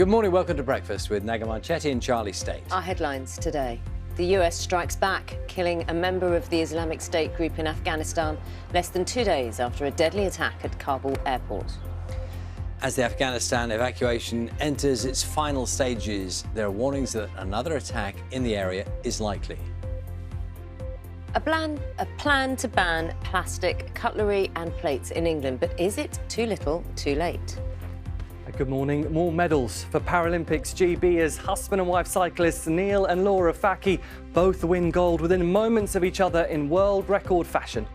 Good morning, welcome to Breakfast with Naga Marchetti and Charlie State. Our headlines today. The US strikes back, killing a member of the Islamic State group in Afghanistan less than 2 days after a deadly attack at Kabul airport. As the Afghanistan evacuation enters its final stages, there are warnings that another attack in the area is likely. A plan to ban plastic, cutlery and plates in England, but is it too little, too late? Good morning. More medals for Paralympics GB as husband and wife cyclists Neil and Laura Faki both win gold within moments of each other in world record fashion.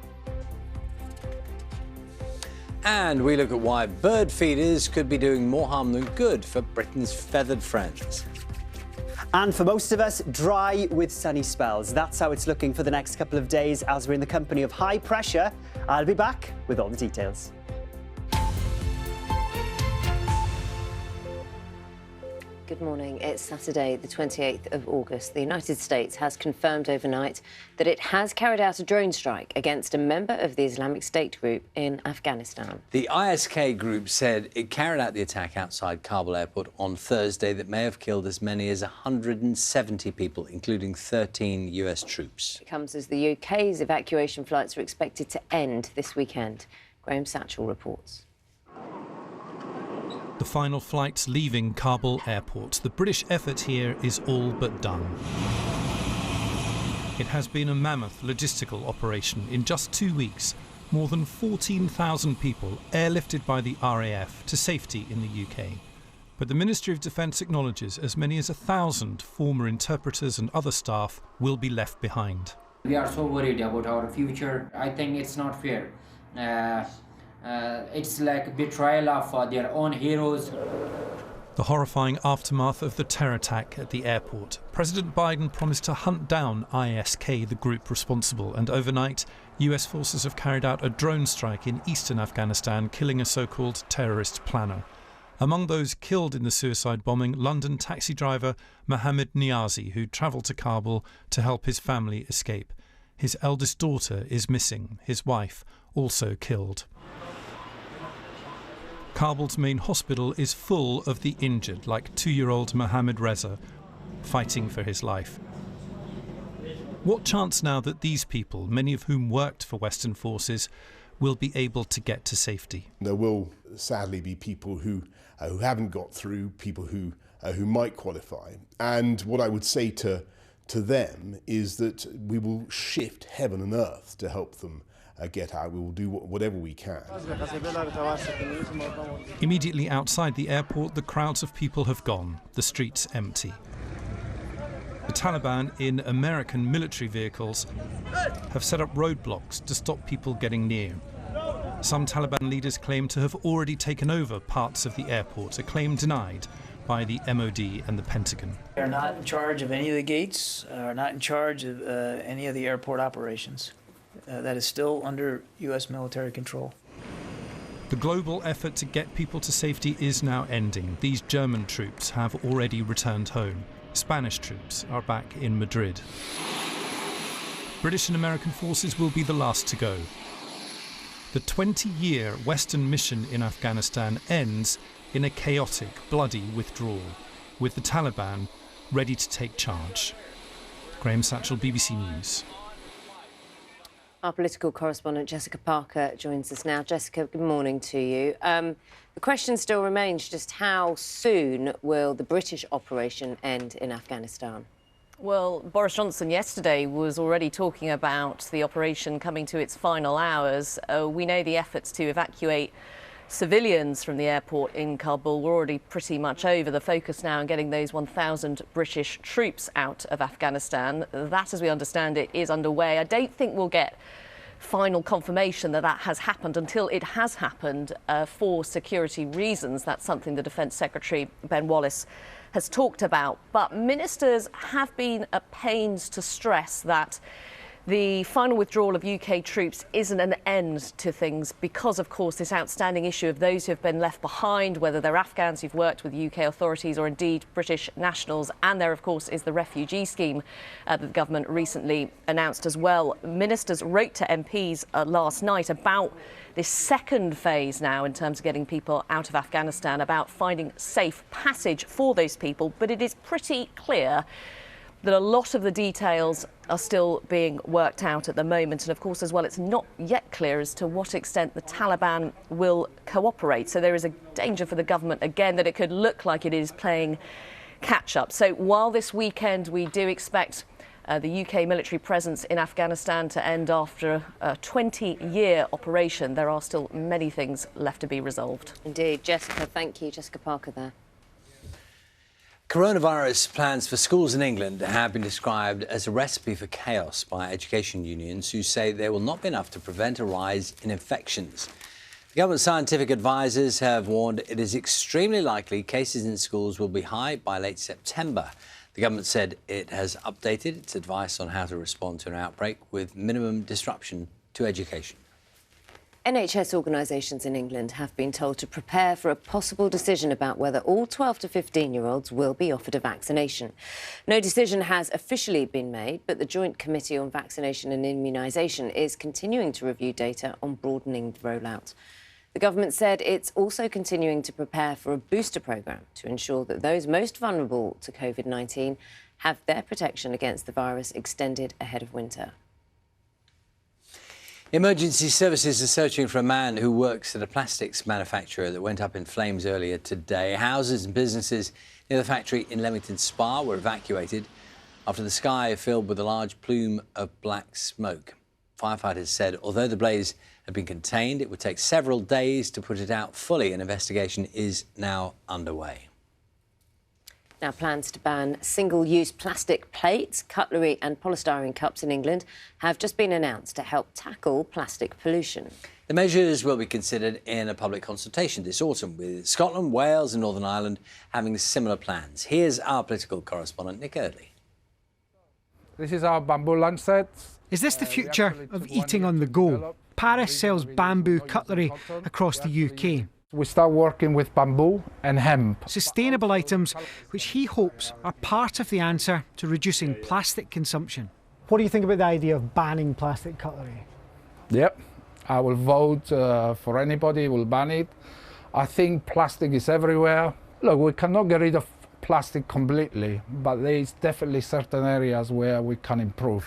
And we look at why bird feeders could be doing more harm than good for Britain's feathered friends. And for most of us, dry with sunny spells. That's how it's looking for the next couple of days as we're in the company of high pressure. I'll be back with all the details. Good morning. It's Saturday, the 28th of August. The United States has confirmed overnight that it has carried out a drone strike against a member of the Islamic State group in Afghanistan. The ISK group said it carried out the attack outside Kabul airport on Thursday that may have killed as many as 170 people, including 13 US troops. It comes as the UK's evacuation flights are expected to end this weekend. Graham Satchell reports. The final flights leaving Kabul airport. The British effort here is all but done. It has been a mammoth logistical operation. In just 2 weeks, more than 14,000 people airlifted by the RAF to safety in the UK. But the Ministry of Defence acknowledges as many as 1,000 former interpreters and other staff will be left behind. We are so worried about our future. I think it's not fair. It's like a betrayal of their own heroes. The horrifying aftermath of the terror attack at the airport. President Biden promised to hunt down ISK, the group responsible, and overnight, US forces have carried out a drone strike in eastern Afghanistan, killing a so-called terrorist planner. Among those killed in the suicide bombing, London taxi driver Mohammed Niazi, who travelled to Kabul to help his family escape. His eldest daughter is missing, his wife also killed. Kabul's main hospital is full of the injured, like 2-year-old Mohammed Reza, fighting for his life. What chance now that these people, many of whom worked for Western forces, will be able to get to safety? There will sadly be people who haven't got through, people who might qualify. And what I would say to them is that we will shift heaven and earth to help them get out. We will do whatever we can. Immediately outside the airport, the crowds of people have gone, the streets empty. The Taliban, in American military vehicles, have set up roadblocks to stop people getting near. Some Taliban leaders claim to have already taken over parts of the airport, a claim denied by the MOD and the Pentagon. We are not in charge of any of the gates, are not in charge of any of the airport operations. That is still under U.S. military control. The global effort to get people to safety is now ending. These German troops have already returned home. Spanish troops are back in Madrid. British and American forces will be the last to go. The 20-year Western mission in Afghanistan ends in a chaotic, bloody withdrawal, with the Taliban ready to take charge. Graham Satchell, BBC News. Our political correspondent Jessica Parker joins us now. Jessica, good morning to you. The question still remains, just how soon will the British operation end in Afghanistan? Well, Boris Johnson yesterday was already talking about the operation coming to its final hours. We know the efforts to evacuate civilians from the airport in Kabul were already pretty much over. The focus now on getting those 1,000 British troops out of Afghanistan. That, as we understand it, is underway. I don't think we'll get final confirmation that that has happened until it has happened for security reasons. That's something the Defence Secretary, Ben Wallace, has talked about. But ministers have been at pains to stress that The final withdrawal of UK troops isn't an end to things because, of course, this outstanding issue of those who have been left behind, whether they're Afghans who've worked with UK authorities or indeed British nationals. And there, of course, is the refugee scheme that the government recently announced as well. Ministers wrote to MPs last night about this second phase now in terms of getting people out of Afghanistan, about finding safe passage for those people. But it is pretty clear that a lot of the details are still being worked out at the moment. And of course, as well, it's not yet clear as to what extent the Taliban will cooperate. So there is a danger for the government, again, that it could look like it is playing catch up. So while this weekend we do expect the UK military presence in Afghanistan to end after a 20-year operation, there are still many things left to be resolved. Indeed. Jessica, thank you. Jessica Parker there. Coronavirus plans for schools in England have been described as a recipe for chaos by education unions who say there will not be enough to prevent a rise in infections. The government's scientific advisers have warned it is extremely likely cases in schools will be high by late September. The government said it has updated its advice on how to respond to an outbreak with minimum disruption to education. NHS organisations in England have been told to prepare for a possible decision about whether all 12 to 15-year-olds will be offered a vaccination. No decision has officially been made, but the Joint Committee on Vaccination and Immunisation is continuing to review data on broadening the rollout. The government said it's also continuing to prepare for a booster programme to ensure that those most vulnerable to COVID-19 have their protection against the virus extended ahead of winter. Emergency services are searching for a man who works at a plastics manufacturer that went up in flames earlier today. Houses and businesses near the factory in Leamington Spa were evacuated after the sky filled with a large plume of black smoke. Firefighters said although the blaze had been contained, it would take several days to put it out fully. An investigation is now underway. Now, plans to ban single-use plastic plates, cutlery and polystyrene cups in England have just been announced to help tackle plastic pollution. The measures will be considered in a public consultation this autumn, with Scotland, Wales and Northern Ireland having similar plans. Here's our political correspondent, Nick Eardley. This is our bamboo lunch sets. Is this the future of eating on the go? Paris sells bamboo cutlery across the UK. We start working with bamboo and hemp. Sustainable items which he hopes are part of the answer to reducing plastic consumption. What do you think about the idea of banning plastic cutlery? Yep, I will vote for anybody who will ban it. I think plastic is everywhere. Look, we cannot get rid of plastic completely, but there is definitely certain areas where we can improve.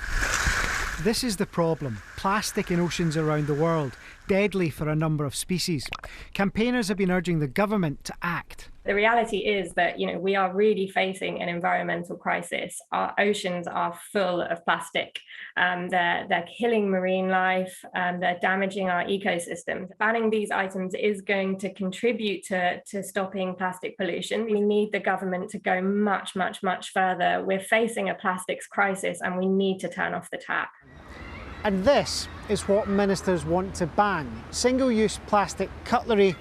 This is the problem. Plastic in oceans around the world, deadly for a number of species. Campaigners have been urging the government to act. The reality is that, we are really facing an environmental crisis. Our oceans are full of plastic. They're killing marine life, they're damaging our ecosystems. Banning these items is going to contribute to stopping plastic pollution. We need the government to go much, much, much further. We're facing a plastics crisis and we need to turn off the tap. And this is what ministers want to ban: single-use plastic cutlery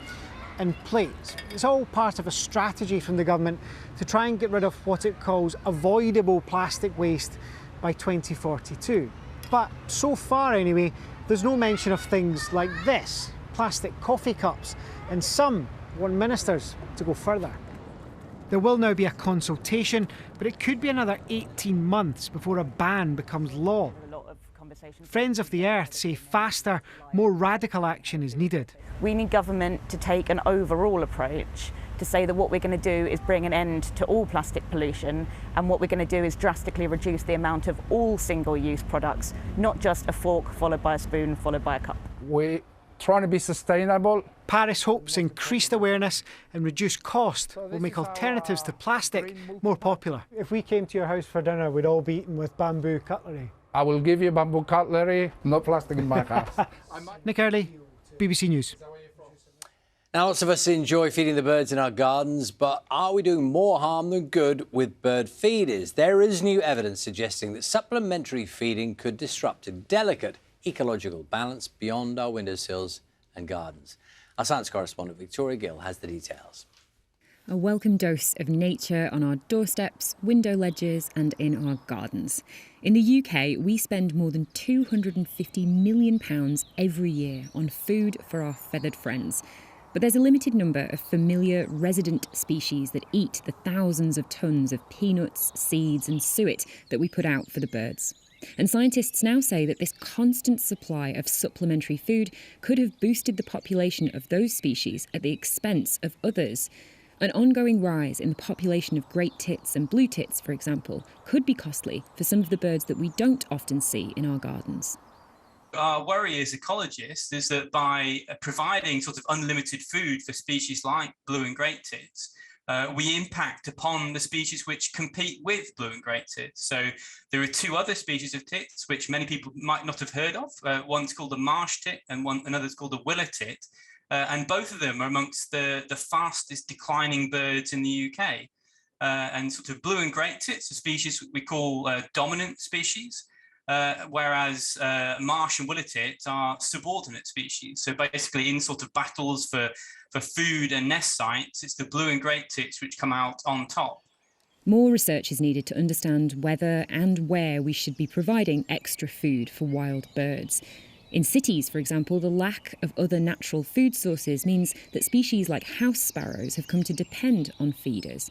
and plates. It's all part of a strategy from the government to try and get rid of what it calls avoidable plastic waste by 2042. But so far anyway, there's no mention of things like this, plastic coffee cups, and some want ministers to go further. There will now be a consultation, but it could be another 18 months before a ban becomes law. Friends of the Earth say faster, more radical action is needed. We need government to take an overall approach to say that what we're going to do is bring an end to all plastic pollution, and what we're going to do is drastically reduce the amount of all single-use products, not just a fork followed by a spoon followed by a cup. We're trying to be sustainable. Paris hopes increased awareness and reduced cost will make alternatives to plastic more popular. If we came to your house for dinner, we'd all be eating with bamboo cutlery. I will give you bamboo cutlery, no plastic in my house. Nick Eardley, BBC News. Now, lots of us enjoy feeding the birds in our gardens, but are we doing more harm than good with bird feeders? There is new evidence suggesting that supplementary feeding could disrupt a delicate ecological balance beyond our windowsills and gardens. Our science correspondent Victoria Gill has the details. a welcome dose of nature on our doorsteps, window ledges and in our gardens. In the UK, we spend more than £250 million every year on food for our feathered friends. But there's a limited number of familiar resident species that eat the thousands of tons of peanuts, seeds and suet that we put out for the birds. And scientists now say that this constant supply of supplementary food could have boosted the population of those species at the expense of others. An ongoing rise in the population of great tits and blue tits, for example, could be costly for some of the birds that we don't often see in our gardens. Our worry as ecologists is that by providing sort of unlimited food for species like blue and great tits, we impact upon the species which compete with blue and great tits. So there are two other species of tits which many people might not have heard of. One's called the marsh tit and another's called the willow tit. And both of them are amongst the fastest declining birds in the UK. And sort of blue and great tits, a species we call dominant species, whereas marsh and willow tit are subordinate species. So basically in sort of battles for food and nest sites, it's the blue and great tits which come out on top. More research is needed to understand whether and where we should be providing extra food for wild birds. In cities, for example, the lack of other natural food sources means that species like house sparrows have come to depend on feeders.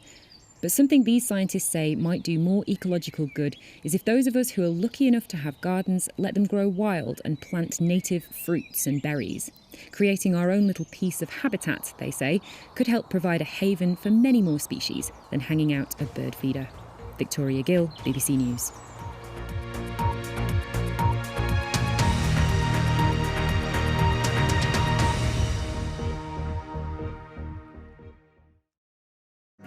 But something these scientists say might do more ecological good is if those of us who are lucky enough to have gardens let them grow wild and plant native fruits and berries. Creating our own little piece of habitat, they say, could help provide a haven for many more species than hanging out a bird feeder. Victoria Gill, BBC News.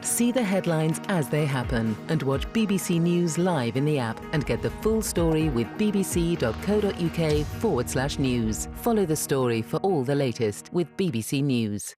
See the headlines as they happen and watch BBC News live in the app and get the full story with bbc.co.uk/news. Follow the story for all the latest with BBC News.